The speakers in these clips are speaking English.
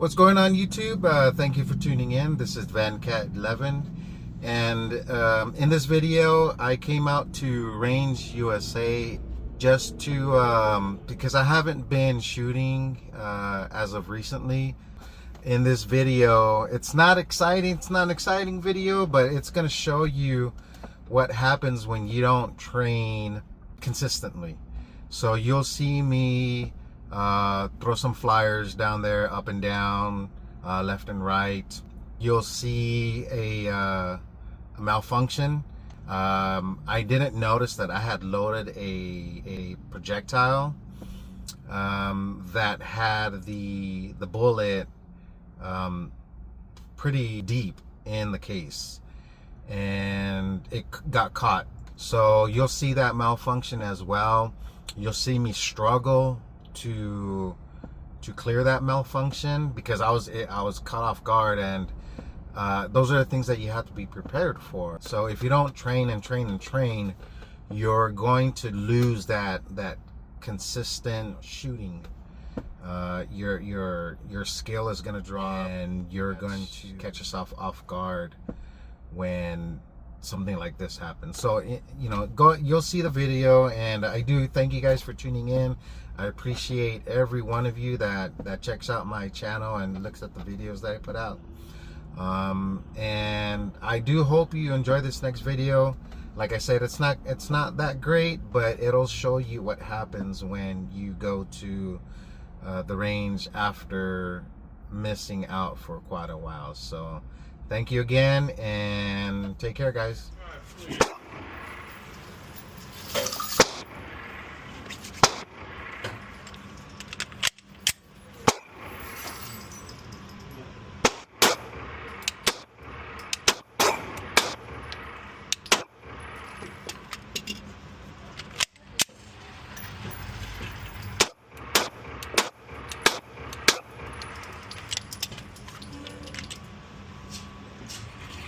What's going on, YouTube? Thank you for tuning in. This is VanCat11, and in this video I came out to Range USA just to because I haven't been shooting as of recently. In this video, it's not exciting, it's not an exciting video, but it's going to show you what happens when you don't train consistently. So you'll see me throw some flyers down there, up and down, left and right. You'll see a malfunction. I didn't notice that I had loaded a projectile that had the bullet pretty deep in the case, and it got caught. So you'll see that malfunction as well. You'll see me struggle to clear that malfunction because I was caught off guard, and those are the things that you have to be prepared for. So if you don't train and train and train, you're going to lose that consistent shooting. Your skill is going to drop, and you're going to catch yourself off guard when something like this happens. So you'll see the video, and I do thank you guys for tuning in. I appreciate every one of you that checks out my channel and looks at the videos that I put out. And I do hope you enjoy this next video. Like I said, it's not that great, but it'll show you what happens when you go to the range after missing out for quite a while. So thank you again, and take care, guys.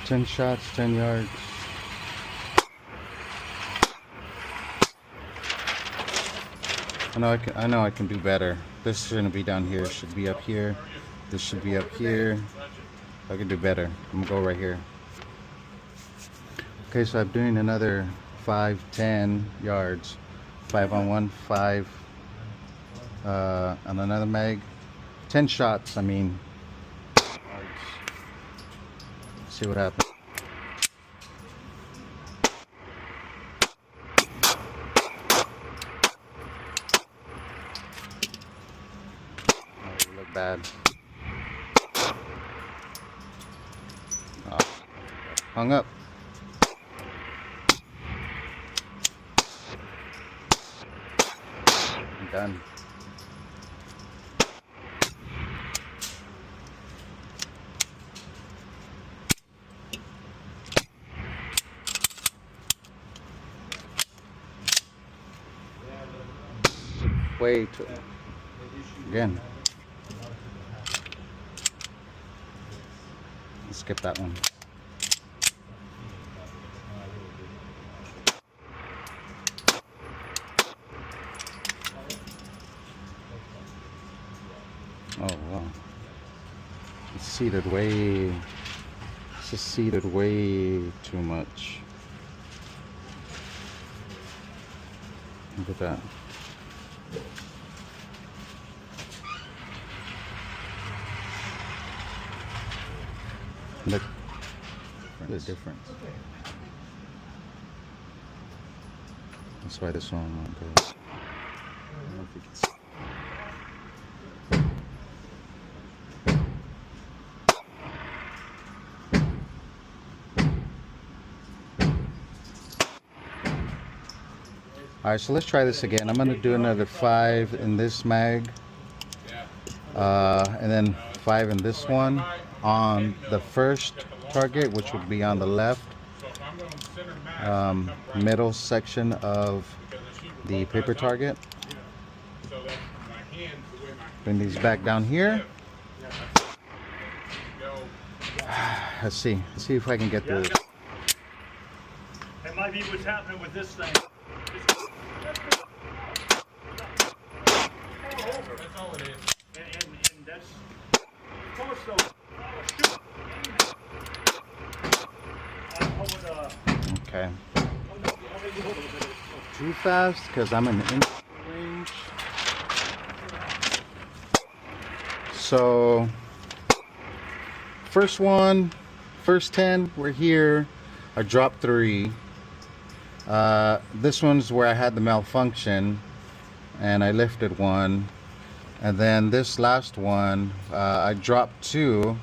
10 shots, 10 yards. I know I can do better. This shouldn't be down here. It should be up here. This should be up here. I can do better. I'm gonna go right here. Okay, so I'm doing another 5, 10 yards. 5 on one, 5 on another mag. 10 shots, I mean. See what happens. Oh, you look bad. Oh, hung up. I'm done. Way too again. Let's skip that one. Oh wow! It's seated way. It's just seated way too much. Look at that. Look, the difference. That's why this one won't go. I don't know if you can see. Alright, so let's try this again. I'm going to do another 5 in this mag, and then 5 in this one on the first target, which would be on the left middle section of the paper target. Bring these back down here. Let's see if I can get through this. That might be what's happening with this thing. That's all it is. And that's torso. Oh, shoot. Okay. Too fast because I'm in inch range. So first 10, we're here. I dropped 3. This one's where I had the malfunction and I lifted 1. And then this last one, I dropped 2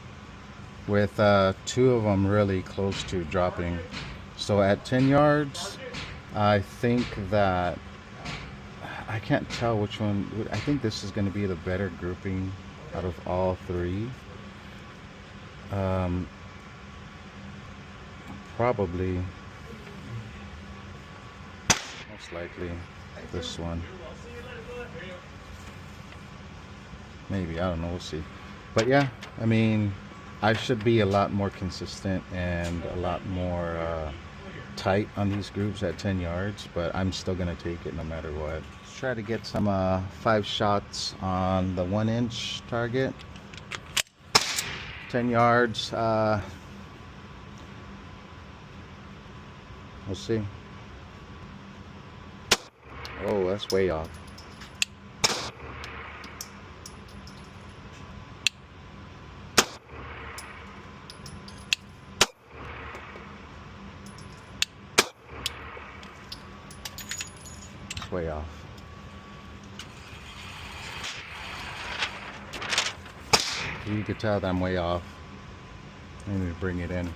with 2 of them really close to dropping. So at 10 yards, I think that I can't tell which one. I think this is going to be the better grouping out of all 3. Probably, most likely, this one. Maybe, I don't know, we'll see. But yeah, I mean, I should be a lot more consistent and a lot more tight on these groups at 10 yards, but I'm still gonna take it no matter what. Let's try to get some 5 shots on the 1-inch target. 10 yards, we'll see. Oh, that's way off. It's way off. You could tell that I'm way off. I need to bring it in.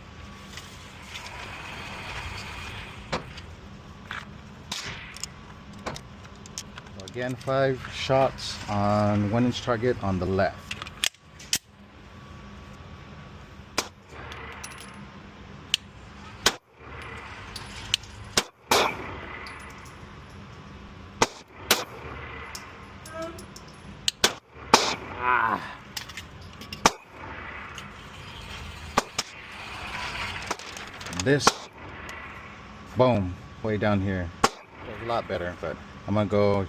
Again, 5 shots on 1-inch target on the left. This, boom, way down here. It was a lot better, but I'm gonna go.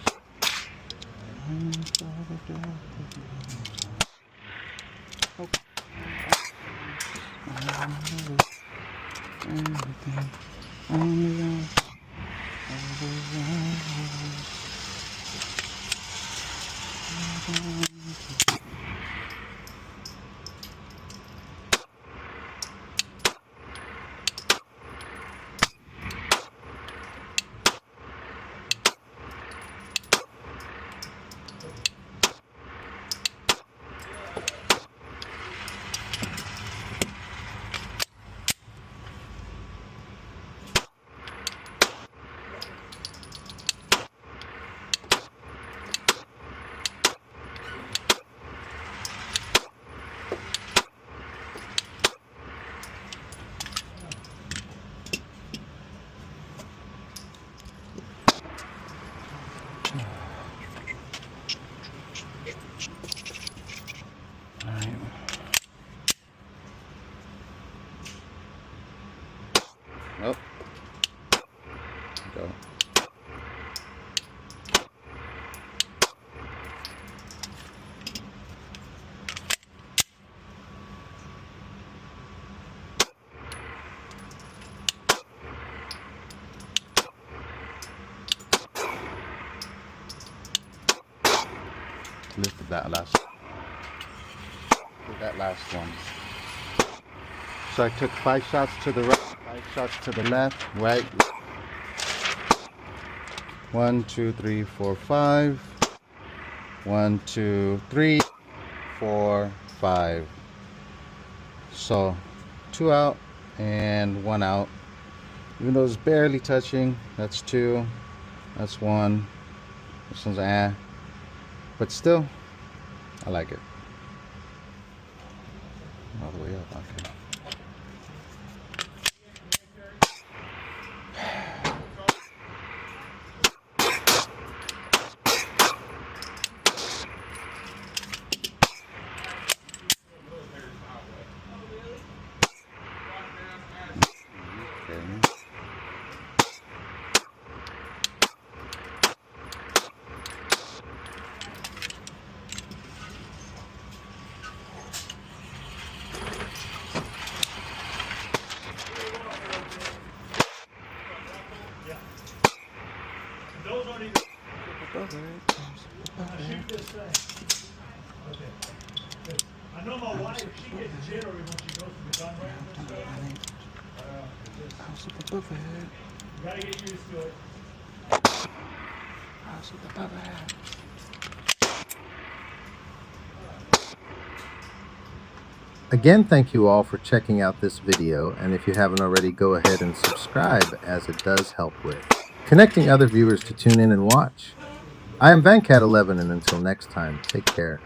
Oh, go. Lifted that last one. So I took 5 shots to the right, 5 shots to the left, right. 1, 2, 3, 4, 5. 1, 2, 3, 4, 5. So 2 out and 1 out. Even though it's barely touching, that's 2. That's 1. This one's but still, I like it. All the way up, okay. Okay. Good. I know my wife, she gets jittery when she goes to the gun range and stuff. You gotta get used to it. Again, thank you all for checking out this video, and if you haven't already, go ahead and subscribe, as it does help with connecting other viewers to tune in and watch. I am VanCat11, and until next time, take care.